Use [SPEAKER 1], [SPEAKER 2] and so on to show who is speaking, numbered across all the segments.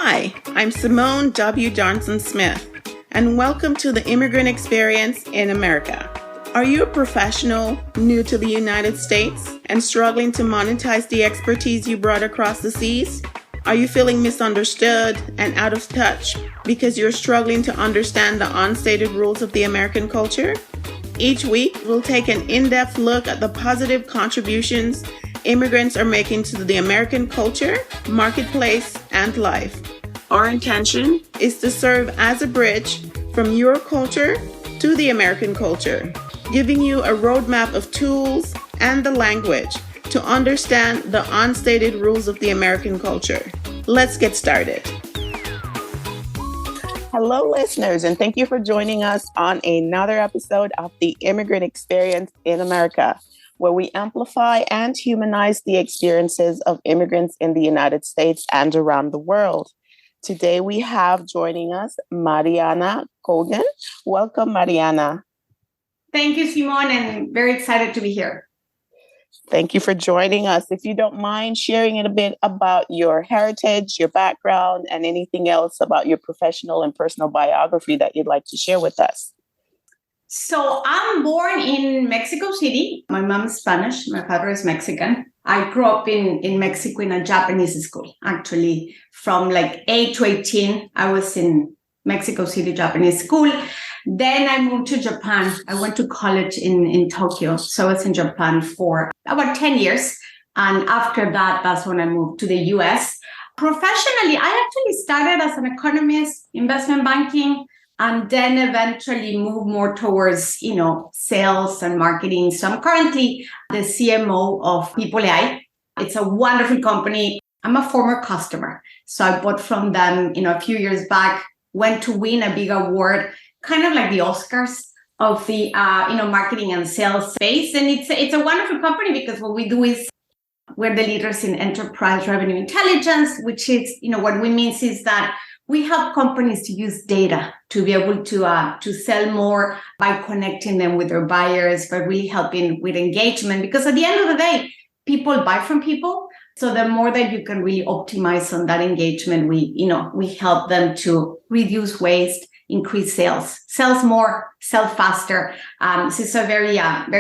[SPEAKER 1] Hi, I'm Simone W. Johnson-Smith, and welcome to the Immigrant Experience in America. Are you a professional new to the United States and struggling to monetize the expertise you brought across the seas? Are you feeling misunderstood and out of touch because you're struggling to understand the unstated rules of the American culture? Each week, we'll take an in-depth look at the positive contributions immigrants are making to the American culture, marketplace, and life. Our intention is to serve as a bridge from your culture to the American culture, giving you a roadmap of tools and the language to understand the unstated rules of the American culture. Let's get started. Hello, listeners, and thank you for joining us on another episode of the Immigrant Experience in America, where we amplify and humanize the experiences of immigrants in the United States and around the world. Today, we have joining us Mariana Cogan. Welcome, Mariana.
[SPEAKER 2] Thank you, Simone, and very excited to be here.
[SPEAKER 1] Thank you for joining us. If you don't mind sharing a bit about your heritage, your background, and anything else about your professional and personal biography that you'd like to share with us.
[SPEAKER 2] So I'm born in Mexico City. My mom is Spanish. My father is Mexican. I grew up in Mexico in a Japanese school. Actually, from like 8 to 18, I was in Mexico City Japanese school. Then I moved to Japan. I went to college in Tokyo. So I was in Japan for about 10 years. And after that, that's when I moved to the US. Professionally, I actually started as an economist, investment banking, and then eventually move more towards, sales and marketing. So I'm currently the CMO of People.ai. It's a wonderful company. I'm a former customer. So I bought from them, a few years back, went to win a big award, kind of like the Oscars of the, marketing and sales space. And it's a wonderful company because what we do is we're the leaders in enterprise revenue intelligence, which is, what we mean is that we help companies to use data to be able to sell more by connecting them with their buyers, by really helping with engagement. Because at the end of the day, people buy from people. So the more that you can really optimize on that engagement, we help them to reduce waste, increase sales more, sell faster. So it's a very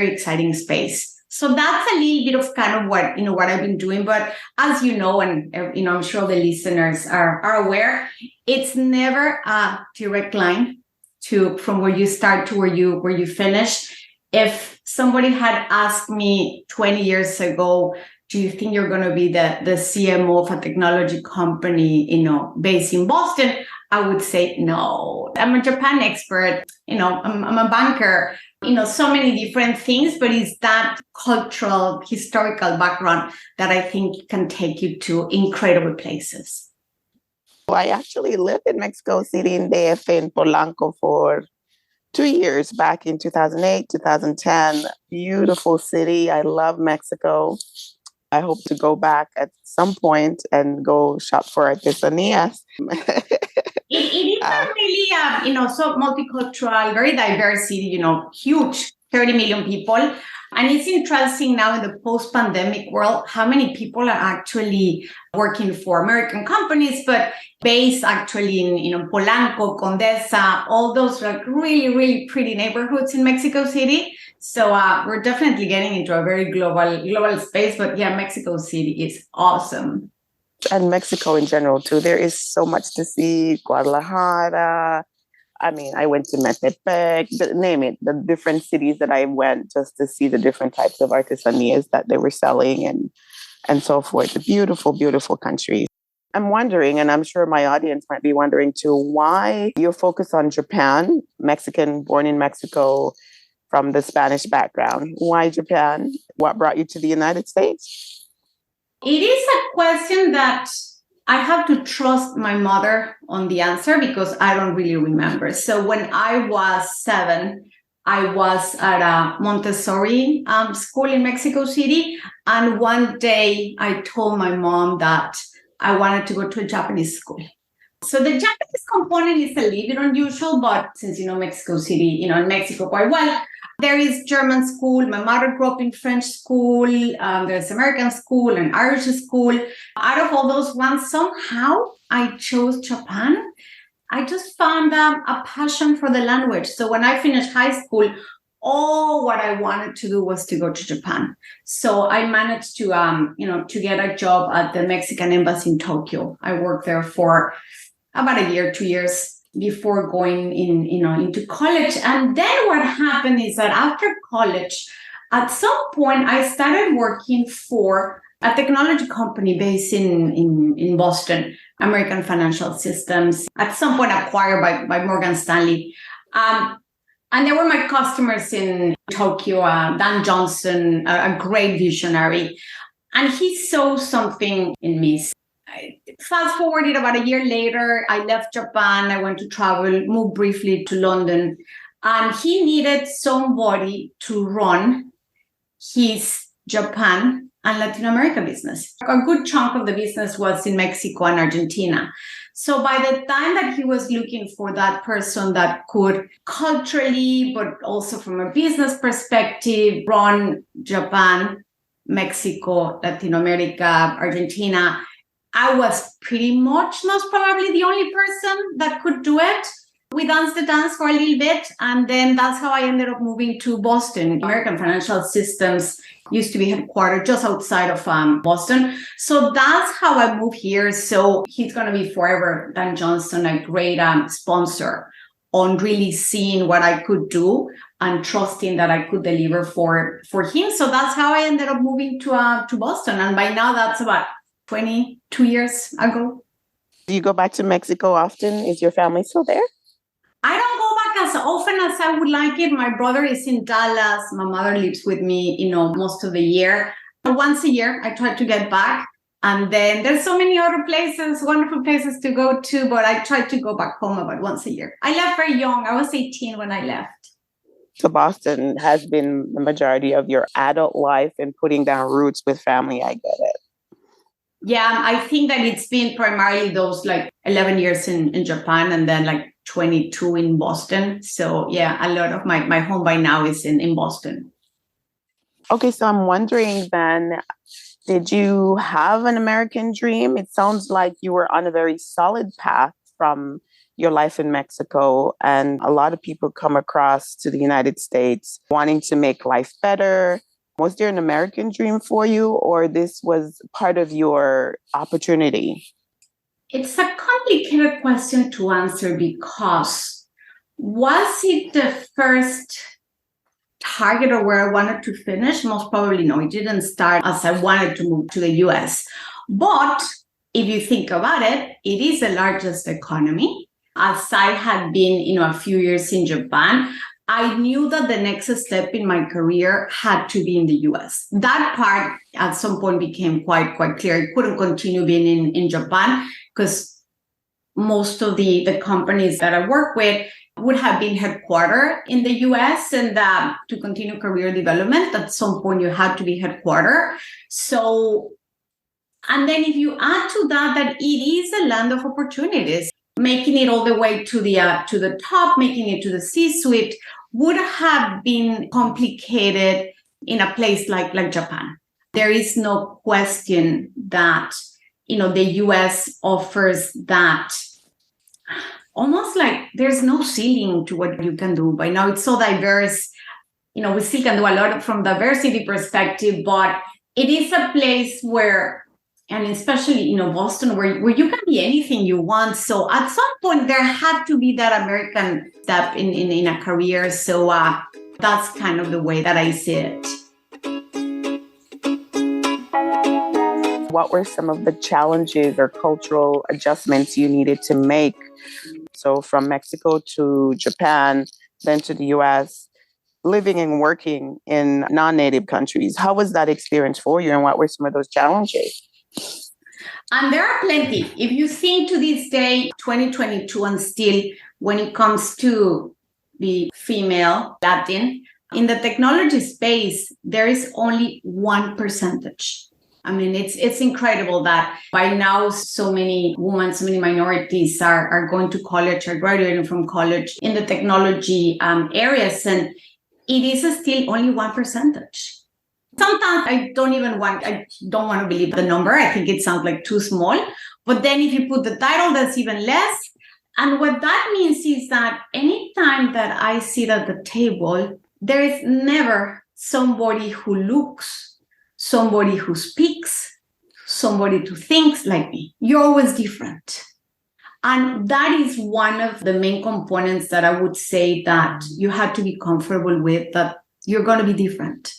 [SPEAKER 2] exciting space. So that's a little bit of kind of what I've been doing. But as you know, and I'm sure the listeners are aware, it's never a direct line from where you start to where you finish. If somebody had asked me 20 years ago, do you think you're going to be the CMO of a technology company, based in Boston? I would say no. I'm a Japan expert. I'm a banker. So many different things, but it's that cultural, historical background that I think can take you to incredible places.
[SPEAKER 1] Well, I actually lived in Mexico City in DF in Polanco for 2 years back in 2008, 2010. Beautiful city. I love Mexico. I hope to go back at some point and go shop for artesanías.
[SPEAKER 2] It is a really, so multicultural, very diverse city, huge, 30 million people. And it's interesting now in the post-pandemic world, how many people are actually working for American companies, but based actually in Polanco, Condesa, all those like really, really pretty neighborhoods in Mexico City. So we're definitely getting into a very global space. But yeah, Mexico City is awesome.
[SPEAKER 1] And Mexico in general, too. There is so much to see. Guadalajara. I mean, I went to Metepec, name it, the different cities that I went just to see the different types of artesanías that they were selling and so forth. A beautiful, beautiful country. I'm wondering, and I'm sure my audience might be wondering too, why you're focused on Japan, Mexican, born in Mexico, from the Spanish background. Why Japan? What brought you to the United States?
[SPEAKER 2] It is a question that I have to trust my mother on the answer because I don't really remember. So when I was 7, I was at a Montessori school in Mexico City. And one day I told my mom that I wanted to go to a Japanese school. So the Japanese component is a little bit unusual, but since you know Mexico City, and Mexico quite well, there is German school. My mother grew up in French school. There's American school and Irish school. Out of all those ones, somehow I chose Japan. I just found a passion for the language. So when I finished high school, all what I wanted to do was to go to Japan. So I managed to, to get a job at the Mexican embassy in Tokyo. I worked there for about a year, 2 years before going into college. And then what happened is that after college, at some point, I started working for a technology company based in Boston, American Financial Systems, at some point acquired by Morgan Stanley. And they were my customers in Tokyo, Dan Johnson, a great visionary. And he saw something in me. Fast forwarded about a year later, I left Japan. I went to travel, moved briefly to London. And he needed somebody to run his Japan and Latin America business. A good chunk of the business was in Mexico and Argentina. So by the time that he was looking for that person that could culturally, but also from a business perspective, run Japan, Mexico, Latin America, Argentina, I was pretty much most probably the only person that could do it. We danced the dance for a little bit, and then that's how I ended up moving to Boston. American Financial Systems used to be headquartered just outside of Boston. So that's how I moved here. So he's going to be forever, Dan Johnson, a great sponsor on really seeing what I could do and trusting that I could deliver for him. So that's how I ended up moving to Boston. And by now, that's about 22 years ago.
[SPEAKER 1] Do you go back to Mexico often? Is your family still there?
[SPEAKER 2] I don't go back as often as I would like it. My brother is in Dallas. My mother lives with me, most of the year. Once a year, I try to get back. And then there's so many other places, wonderful places to go to, but I try to go back home about once a year. I left very young. I was 18 when I left.
[SPEAKER 1] So Boston has been the majority of your adult life and putting down roots with family. I get it.
[SPEAKER 2] Yeah, I think that it's been primarily those 11 years in Japan and then 22 in Boston. So yeah, a lot of my home by now is in Boston.
[SPEAKER 1] Okay, so I'm wondering then, did you have an American dream? It sounds like you were on a very solid path from your life in Mexico. And a lot of people come across to the United States wanting to make life better. Was there an American dream for you, or this was part of your opportunity?
[SPEAKER 2] It's a complicated question to answer because was it the first target or where I wanted to finish? Most probably no. It didn't start as I wanted to move to the US. But if you think about it, it is the largest economy. As I had been, a few years in Japan, I knew that the next step in my career had to be in the US. That part at some point became quite clear. I couldn't continue being in Japan because most of the companies that I work with would have been headquartered in the US, and to continue career development, at some point you had to be headquartered. So, and then if you add to that it is a land of opportunities, making it all the way to the top, making it to the C-suite would have been complicated in a place like Japan. There is no question that, the US offers that almost there's no ceiling to what you can do. By now, it's so diverse. We still can do a lot from diversity perspective, but it is a place where, and especially, Boston, where you can be anything you want. So at some point, there had to be that American step in a career. So that's kind of the way that I see it.
[SPEAKER 1] What were some of the challenges or cultural adjustments you needed to make? So from Mexico to Japan, then to the US, living and working in non-native countries. How was that experience for you, and what were some of those challenges?
[SPEAKER 2] And there are plenty. If you think to this day, 2022, and still when it comes to the female Latin, in the technology space, there is only 1%. I mean, it's incredible that by now so many women, so many minorities are going to college, are graduating from college in the technology areas, and it is still only 1%. Sometimes I don't want to believe the number. I think it sounds like too small. But then if you put the title, that's even less. And what that means is that anytime that I sit at the table, there is never somebody who looks, somebody who speaks, somebody who thinks like me. You're always different. And that is one of the main components that I would say that you have to be comfortable with, that you're going to be different.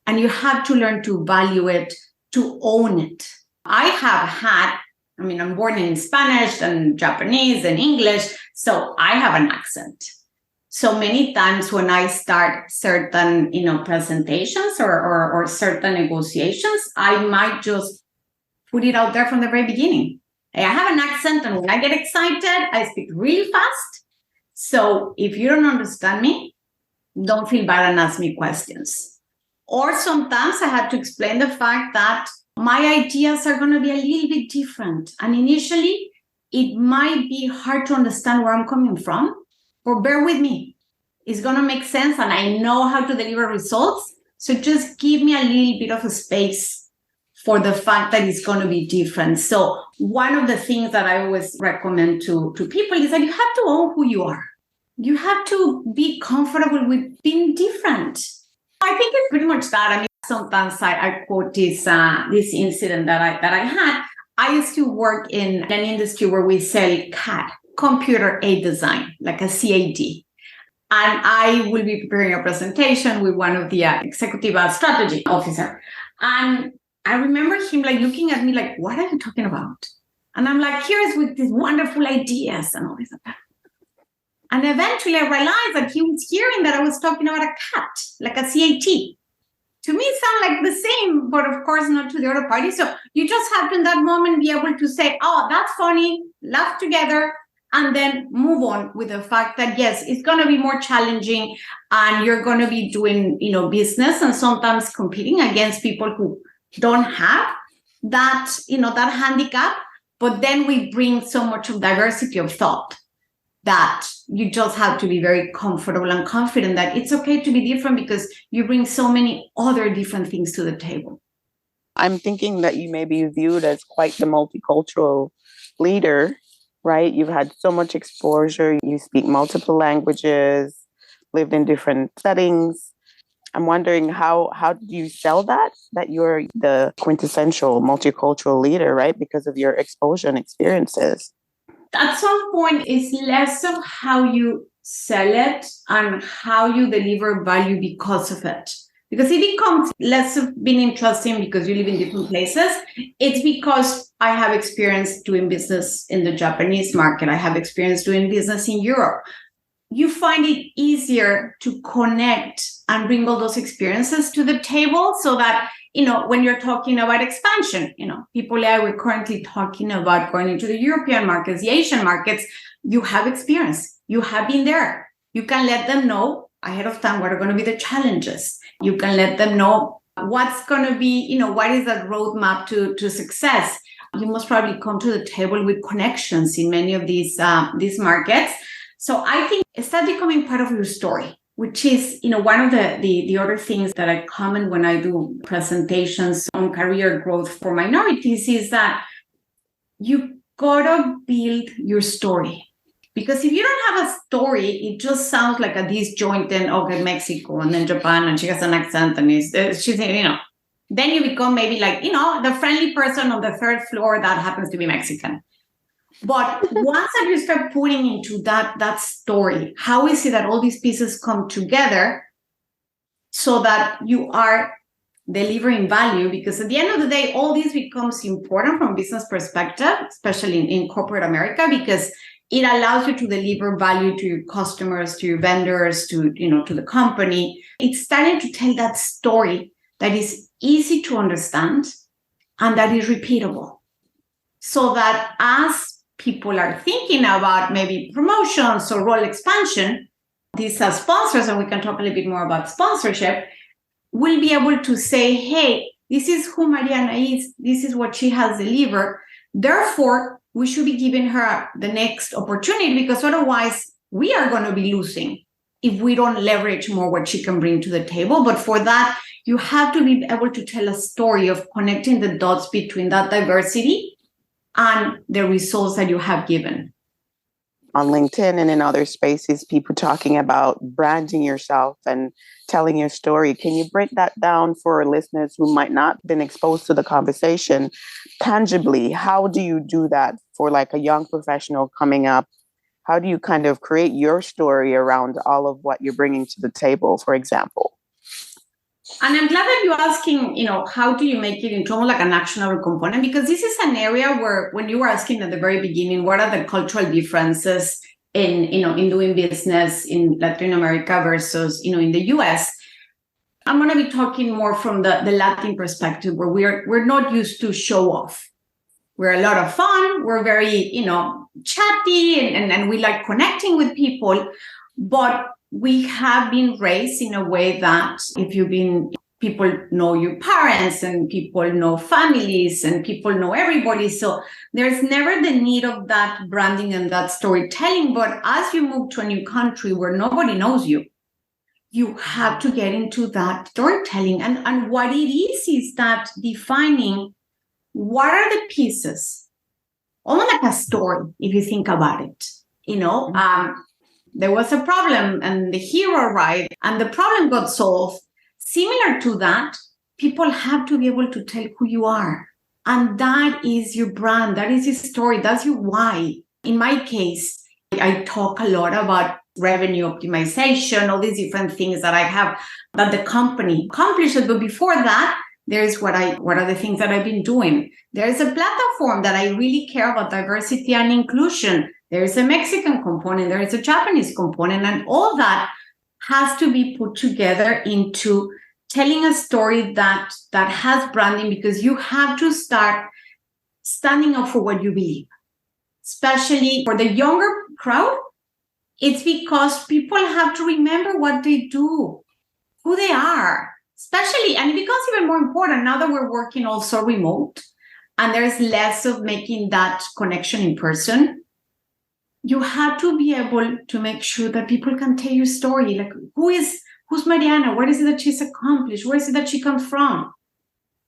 [SPEAKER 2] And you have to learn to value it, to own it. I'm born in Spanish and Japanese and English, so I have an accent. So many times when I start certain, presentations or certain negotiations, I might just put it out there from the very beginning. I have an accent, and when I get excited, I speak really fast. So if you don't understand me, don't feel bad and ask me questions. Or sometimes I have to explain the fact that my ideas are going to be a little bit different. And initially, it might be hard to understand where I'm coming from, but bear with me. It's going to make sense, and I know how to deliver results. So just give me a little bit of a space for the fact that it's going to be different. So one of the things that I always recommend to people is that you have to own who you are. You have to be comfortable with being different. I think it's pretty much that. Sometimes I quote this incident that I had. I used to work in an industry where we sell CAD, computer aid design, like a CAD. And I will be preparing a presentation with one of the executive strategy officer. And I remember him looking at me like, what are you talking about? And I'm like, here's with these wonderful ideas and all this. And eventually I realized that he was hearing that I was talking about a CAT, like a CAT. To me, it sounded like the same, but of course not to the other party. So you just have to, in that moment, be able to say, oh, that's funny, laugh together, and then move on with the fact that, yes, it's going to be more challenging, and you're going to be doing, business and sometimes competing against people who don't have that, that handicap. But then we bring so much of diversity of thought that you just have to be very comfortable and confident that it's okay to be different, because you bring so many other different things to the table.
[SPEAKER 1] I'm thinking that you may be viewed as quite the multicultural leader, right? You've had so much exposure. You speak multiple languages, lived in different settings. I'm wondering how do you sell that you're the quintessential multicultural leader, right? Because of your exposure and experiences.
[SPEAKER 2] At some point, it's less of how you sell it and how you deliver value because of it. Because it becomes less of being interesting because you live in different places. It's because I have experience doing business in the Japanese market. I have experience doing business in Europe. You find it easier to connect and bring all those experiences to the table, so that, when you're talking about expansion, People.ai, we're currently talking about going into the European markets, the Asian markets. You have experience. You have been there. You can let them know ahead of time what are going to be the challenges. You can let them know what's going to be, what is that roadmap to success. You must probably come to the table with connections in many of these markets. So I think it starts becoming part of your story, which is, one of the other things that I comment when I do presentations on career growth for minorities is that you gotta build your story. Because if you don't have a story, it just sounds like a disjointed, okay, Mexico and then Japan, and she has an accent and she's, then you become maybe like, the friendly person on the third floor that happens to be Mexican. But once that you start putting into that story, how is it that all these pieces come together so that you are delivering value? Because at the end of the day, all this becomes important from a business perspective, especially in corporate America, because it allows you to deliver value to your customers, to your vendors, to the company. It's starting to tell that story that is easy to understand and that is repeatable, so that as people are thinking about maybe promotions or role expansion, these are sponsors, and we can talk a little bit more about sponsorship, will be able to say, hey, This is who Mariana is. This is what she has delivered. Therefore, we should be giving her the next opportunity, because otherwise we are going to be losing if we don't leverage more what she can bring to the table. But for that, you have to be able to tell a story of connecting the dots between that diversity and the results that you have given.
[SPEAKER 1] On LinkedIn and in other spaces, people talking about branding yourself and telling your story. Can you break that down for listeners who might not have been exposed to the conversation tangibly? How do you do that for like a young professional coming up? How do you kind of create your story around all of what you're bringing to the table, for example?
[SPEAKER 2] And I'm glad that you're asking, how do you make it into almost like an actionable component? Because this is an area where, when you were asking at the very beginning, what are the cultural differences in doing business in Latin America versus, in the US? I'm going to be talking more from the Latin perspective, where we're not used to show off. We're a lot of fun. We're very, chatty, and we like connecting with people. But we have been raised in a way that people know your parents, and people know families, and people know everybody. So there's never the need of that branding and that storytelling. But as you move to a new country where nobody knows you, you have to get into that storytelling. And what it is that defining what are the pieces, almost like a story, if you think about it. There was a problem and the hero arrived and the problem got solved. Similar to that, people have to be able to tell who you are. And that is your brand. That is your story. That's your why. In my case, I talk a lot about revenue optimization, all these different things that I have that the company accomplishes. But before that, there's what are the things that I've been doing. There's a platform that I really care about diversity and inclusion. There's a Mexican component, there is a Japanese component, and all that has to be put together into telling a story that has branding, because you have to start standing up for what you believe. Especially for the younger crowd, it's because people have to remember what they do, who they are. Especially, and it becomes even more important now that we're working also remote, and there's less of making that connection in person. You have to be able to make sure that people can tell your story. Like, who's Mariana? What is it that she's accomplished? Where is it that she comes from?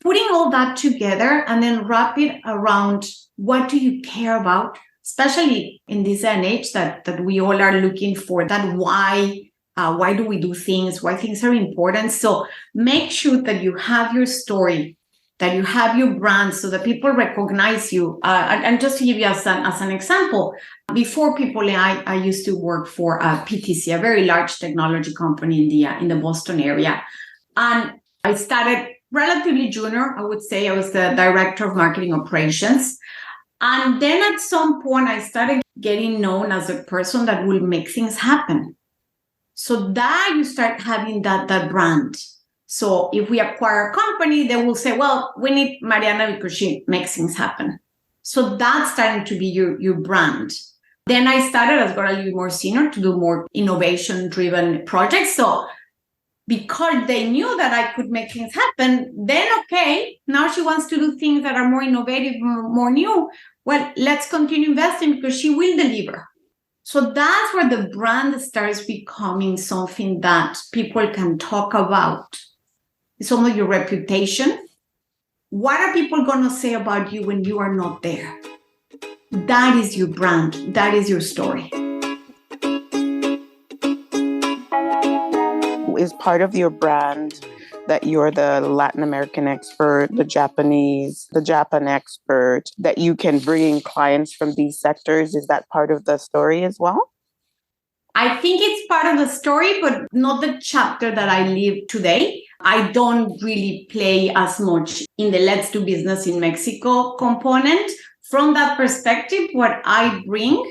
[SPEAKER 2] Putting all that together and then wrap it around what do you care about, especially in this day and age that we all are looking for that why do we do things, why things are important. So make sure that you have your story, that you have your brand, so that people recognize you. And just to give you as an example, before People.ai, I used to work for PTC, a very large technology company in the Boston area. And I started relatively junior, I would say. I was the director of marketing operations. And then at some point, I started getting known as a person that will make things happen. So that you start having that brand. So if we acquire a company, they will say, well, we need Mariana because she makes things happen. So that's starting to be your brand. Then I started, as got a little more senior, to do more innovation-driven projects. So because they knew that I could make things happen, then okay, now she wants to do things that are more innovative, more new. Well, let's continue investing because she will deliver. So that's where the brand starts becoming something that people can talk about. It's almost your reputation. What are people going to say about you when you are not there? That is your brand. That is your story.
[SPEAKER 1] Is part of your brand that you're the Latin American expert, the Japan expert, that you can bring in clients from these sectors? Is that part of the story as well?
[SPEAKER 2] I think it's part of the story, but not the chapter that I live today. I don't really play as much in the Let's Do Business in Mexico component. From that perspective, what I bring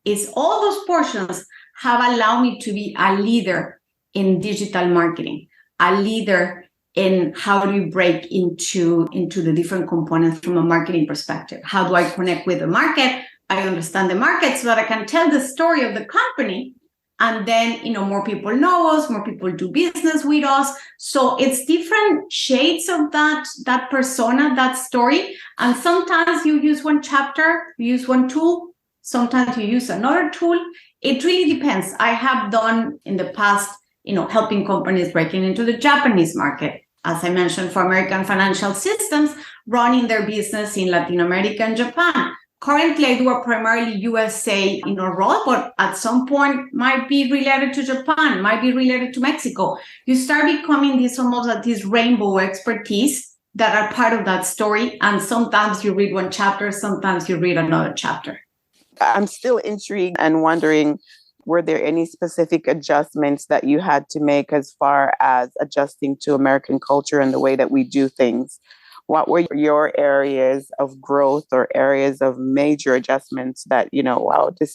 [SPEAKER 2] is all those portions have allowed me to be a leader in digital marketing, a leader in how do you break into the different components from a marketing perspective. How do I connect with the market? I understand the market so that I can tell the story of the company And then, more people know us, more people do business with us. So it's different shades of that persona, that story. And sometimes you use one chapter, you use one tool. Sometimes you use another tool. It really depends. I have done in the past, helping companies breaking into the Japanese market. As I mentioned, for American Financial Systems, running their business in Latin America and Japan. Currently, I do a primarily USA role, but at some point might be related to Japan, might be related to Mexico. You start becoming almost like this rainbow expertise that are part of that story. And sometimes you read one chapter, sometimes you read another chapter.
[SPEAKER 1] I'm still intrigued and wondering, were there any specific adjustments that you had to make as far as adjusting to American culture and the way that we do things? What were your areas of growth or areas of major adjustments that,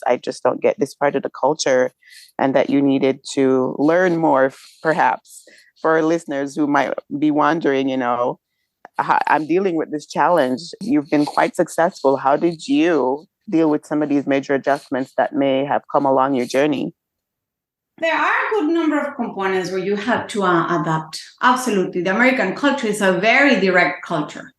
[SPEAKER 1] I just don't get this part of the culture, and that you needed to learn more, perhaps, for our listeners who might be wondering, I'm dealing with this challenge. You've been quite successful. How did you deal with some of these major adjustments that may have come along your journey?
[SPEAKER 2] There are a good number of components where you have to adapt. Absolutely. The American culture is a very direct culture.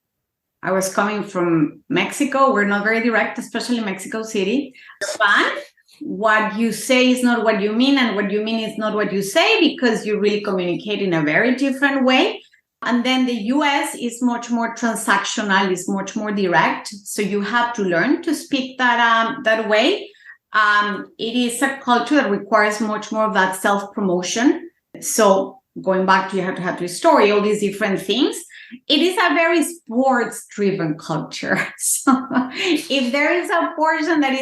[SPEAKER 2] I was coming from Mexico. We're not very direct, especially Mexico City. Japan, what you say is not what you mean, and what you mean is not what you say, because you really communicate in a very different way. And then the US is much more transactional, is much more direct. So you have to learn to speak that way. It is a culture that requires much more of that self-promotion. So going back to you have to have your story, all these different things. It is a very sports-driven culture. So if there is a portion that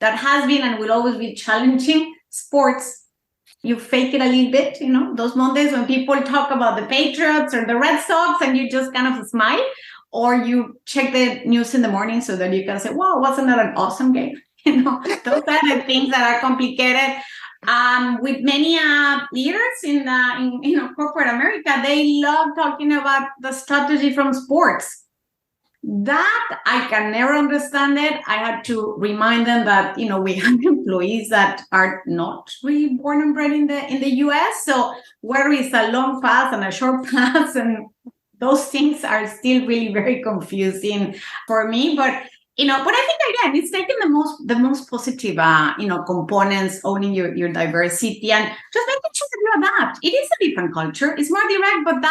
[SPEAKER 2] has been and will always be challenging, sports. You fake it a little bit, those Mondays when people talk about the Patriots or the Red Sox and you just kind of smile. Or you check the news in the morning so that you can say, wow, wasn't that an awesome game? Those are the things that are complicated. With many leaders in corporate America, they love talking about the strategy from sports. That I can never understand it. I had to remind them that, we have employees that are not really born and bred in the US. So where is a long pass and a short pass, and those things are still really very confusing for me. But but I think again, it's taking the most positive components, owning your diversity, and just making sure that you adapt. It is a different culture. It's more direct, but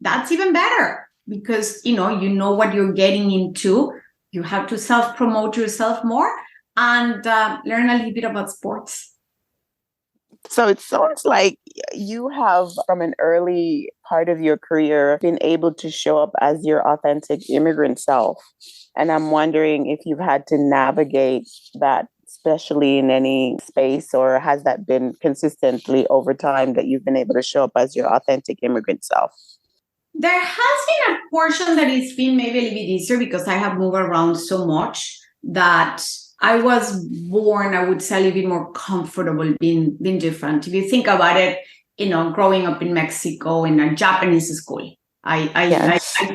[SPEAKER 2] that's even better, because you know what you're getting into. You have to self-promote yourself more and learn a little bit about sports.
[SPEAKER 1] So it sounds like you have, from an early part of your career, been able to show up as your authentic immigrant self. And I'm wondering if you've had to navigate that, especially in any space, or has that been consistently over time that you've been able to show up as your authentic immigrant self?
[SPEAKER 2] There has been a portion that it's been maybe a little bit easier because I have moved around so much that I was born, I would say, a little bit more comfortable being different. If you think about it, growing up in Mexico in a Japanese school, I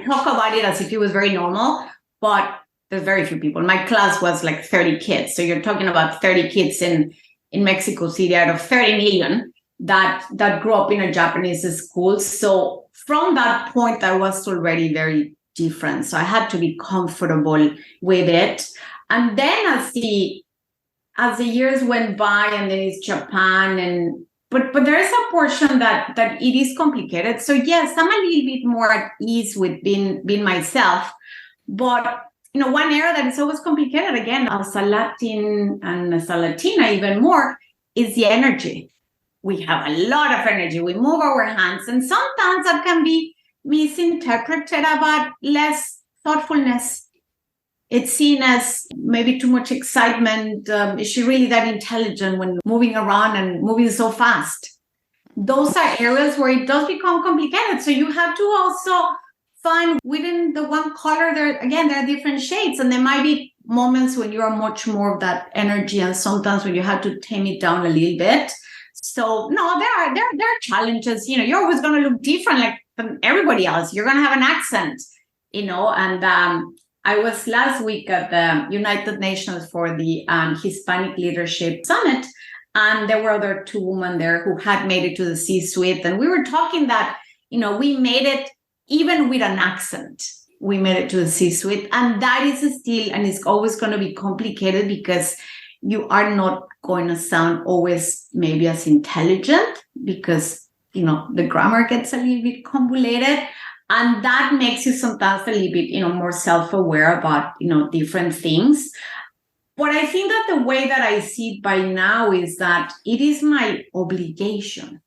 [SPEAKER 2] talk about it as if it was very normal, but there's very few people. My class was like 30 kids. So you're talking about 30 kids in Mexico City out of 30 million that grew up in a Japanese school. So from that point, I was already very different. So I had to be comfortable with it. And then as the years went by, and then it's Japan, but there is a portion that it is complicated. So yes, I'm a little bit more at ease with being myself. But one area that is always complicated, again, as a Latin and as a Latina even more, is the energy. We have a lot of energy. We move our hands, and sometimes that can be misinterpreted about less thoughtfulness. It's seen as maybe too much excitement. Is she really that intelligent when moving around and moving so fast? Those are areas where it does become complicated. So you have to also find within the one color, there are different shades. And there might be moments when you are much more of that energy, and sometimes when you have to tame it down a little bit. So no, there are challenges. You're always going to look different like from everybody else. You're going to have an accent, and I was last week at the United Nations for the Hispanic Leadership Summit, And there were other two women there who had made it to the C-suite. And we were talking that, we made it even with an accent. We made it to the C-suite. And that is still, and it's always going to be complicated because you are not going to sound always maybe as intelligent because, the grammar gets a little bit convoluted. And that makes you sometimes a little bit, more self-aware about, different things. But I think that the way that I see it by now is that it is my obligation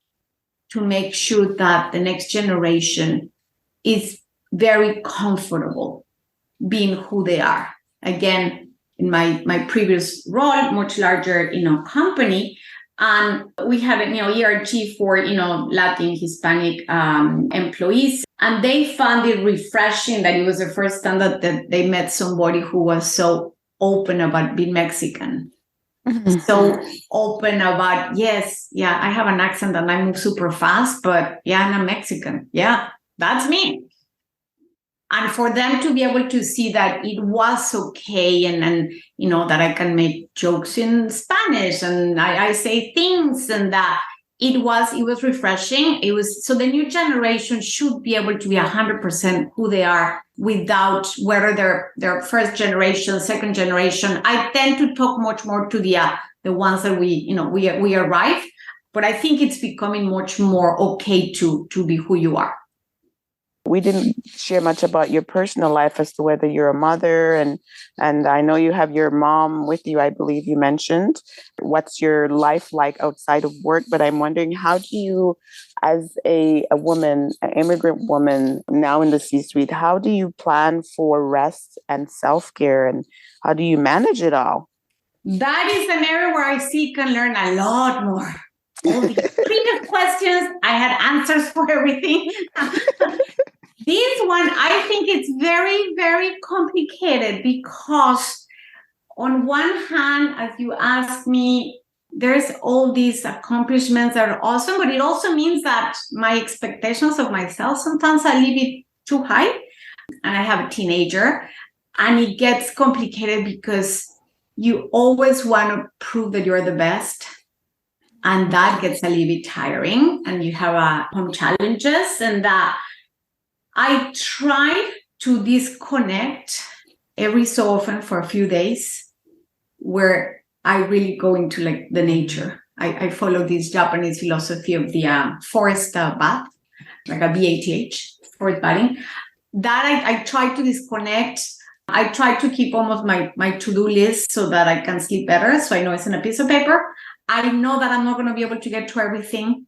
[SPEAKER 2] to make sure that the next generation is very comfortable being who they are. Again, in my previous role, much larger, company, and we have an, ERG for, Latin, Hispanic employees. And they found it refreshing that it was the first time that they met somebody who was so open about being Mexican. So open about, yes, yeah, I have an accent and I move super fast, but yeah, I'm Mexican. Yeah, that's me. And for them to be able to see that it was okay and that I can make jokes in Spanish and I say things and that it was refreshing. It was, so the new generation should be able to be 100% who they are without whether they're first generation, second generation. I tend to talk much more to the ones that we arrive, but I think it's becoming much more okay to be who you are.
[SPEAKER 3] We didn't share much about your personal life as to whether you're a mother and I know you have your mom with you, I believe you mentioned. What's your life like outside of work? But I'm wondering, how do you, as a woman, an immigrant woman now in the C-suite, how do you plan for rest and self-care and how do you manage it all?
[SPEAKER 2] That is an area where I see you can learn a lot more. All the previous questions, I had answers for everything. This one, I think it's very, very complicated because on one hand, as you asked me, there's all these accomplishments that are awesome, but it also means that my expectations of myself sometimes are a little bit too high. And I have a teenager and it gets complicated because you always want to prove that you're the best. And that gets a little bit tiring and you have home challenges and that I try to disconnect every so often for a few days where I really go into like the nature. I follow this Japanese philosophy of the forest bath, like a BATH, forest bathing. That I try to disconnect. I try to keep almost my to-do list so that I can sleep better. So I know it's on a piece of paper. I know that I'm not going to be able to get to everything.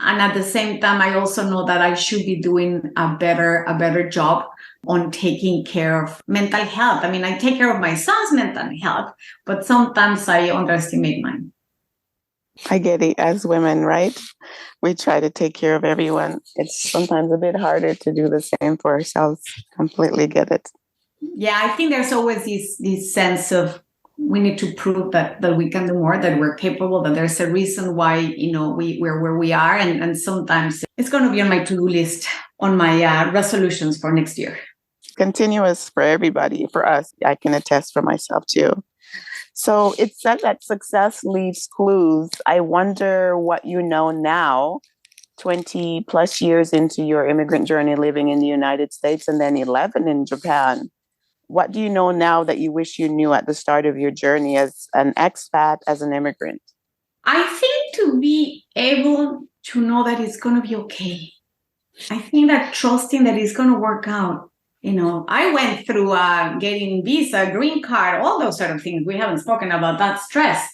[SPEAKER 2] And at the same time, I also know that I should be doing a better job on taking care of mental health. I mean, I take care of my son's mental health, but sometimes I underestimate mine.
[SPEAKER 3] I get it. As women, right? We try to take care of everyone. It's sometimes a bit harder to do the same for ourselves. Completely get it.
[SPEAKER 2] Yeah, I think there's always this sense of we need to prove that we can do more, that we're capable, that there's a reason why, we're where we are. And sometimes it's going to be on my to-do list, on my resolutions for next year.
[SPEAKER 3] Continuous for everybody, for us. I can attest for myself too. So it's said that success leaves clues. I wonder what you know now, 20 plus years into your immigrant journey living in the United States and then 11 in Japan. What do you know now that you wish you knew at the start of your journey as an expat, as an immigrant?
[SPEAKER 2] I think to be able to know that it's going to be okay. I think that trusting that it's going to work out. I went through getting visa, green card, all those sort of things. We haven't spoken about that stress.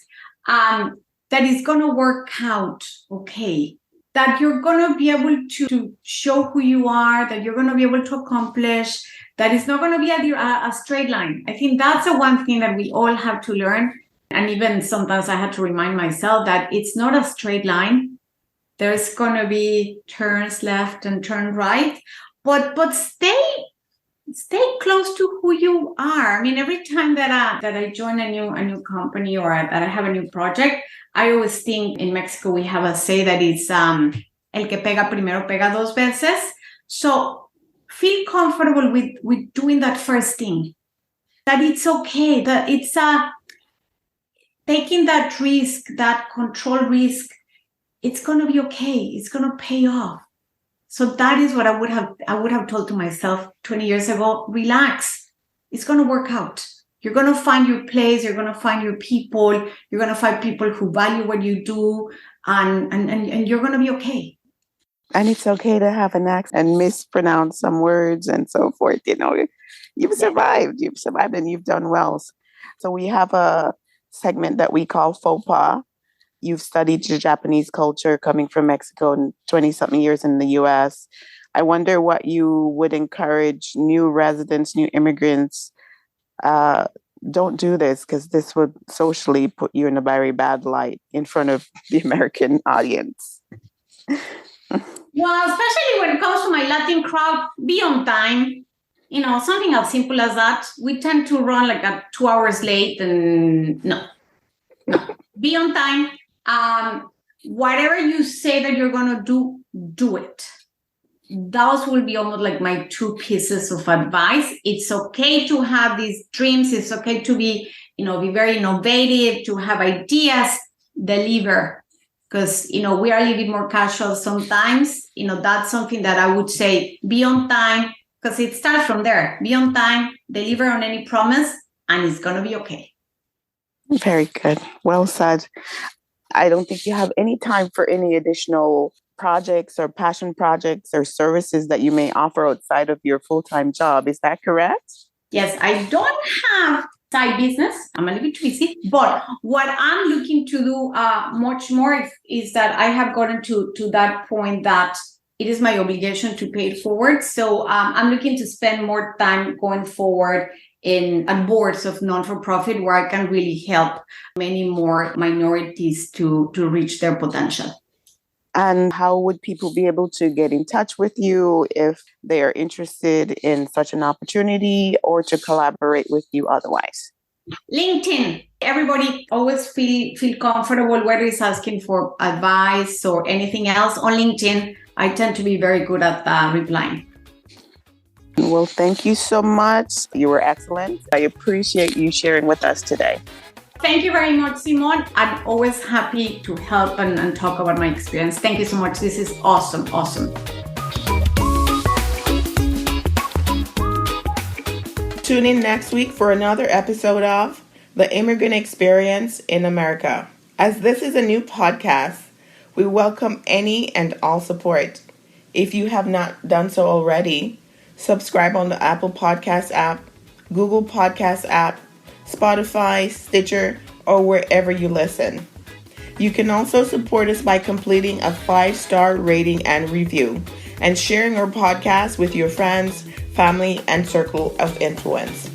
[SPEAKER 2] That it's going to work out okay. That you're going to be able to show who you are, that you're going to be able to accomplish, that it's not going to be a straight line. I think that's the one thing that we all have to learn. And even sometimes I have to remind myself that it's not a straight line. There's going to be turns left and turn right, but stay close to who you are. I mean, every time that I join a new company or that I have a new project, I always think in Mexico we have a say that it's el que pega primero pega dos veces. So feel comfortable with doing that first thing. That it's okay. That taking that risk, that control risk, it's going to be okay. It's going to pay off. So that is what I would have told to myself 20 years ago. Relax. It's going to work out. You're going to find your place. You're going to find your people. You're going to find people who value what you do, and you're going to be okay.
[SPEAKER 3] And it's okay to have an accent and mispronounce some words and so forth. You've survived. You've survived and you've done well. So we have a segment that we call faux pas. You've studied the Japanese culture coming from Mexico and 20-something years in the US. I wonder what you would encourage new residents, new immigrants. Don't do this because this would socially put you in a very bad light in front of the American audience.
[SPEAKER 2] Well, especially when it comes to my Latin crowd, be on time. Something as simple as that. We tend to run like 2 hours late, and no. Be on time. Whatever you say that you're going to do it. Those will be almost like my 2 pieces of advice. It's okay to have these dreams. It's okay to be very innovative, to have ideas, deliver. Because, we are a little bit more casual sometimes. That's something that I would say, be on time, because it starts from there. Be on time, deliver on any promise, and it's going to be okay.
[SPEAKER 3] Very good. Well said. I don't think you have any time for any additional projects or passion projects or services that you may offer outside of your full-time job. Is that correct?
[SPEAKER 2] Yes, I don't have side business. I'm a little bit busy, but what I'm looking to do much more is that I have gotten to that point that it is my obligation to pay it forward. So I'm looking to spend more time going forward at boards of non-for-profit where I can really help many more minorities to reach their potential.
[SPEAKER 3] And how would people be able to get in touch with you if they are interested in such an opportunity or to collaborate with you otherwise?
[SPEAKER 2] LinkedIn. Everybody always feel comfortable, whether it's asking for advice or anything else on LinkedIn. I tend to be very good at replying.
[SPEAKER 3] Well, thank you so much. You were excellent. I appreciate you sharing with us today.
[SPEAKER 2] Thank you very much, Simone. I'm always happy to help and talk about my experience. Thank you so much. This is awesome.
[SPEAKER 1] Tune in next week for another episode of The Immigrant Experience in America. As this is a new podcast, we welcome any and all support. If you have not done so already, subscribe on the Apple Podcast app, Google Podcast app, Spotify, Stitcher, or wherever you listen. You can also support us by completing a 5-star rating and review and sharing our podcast with your friends, family, and circle of influence.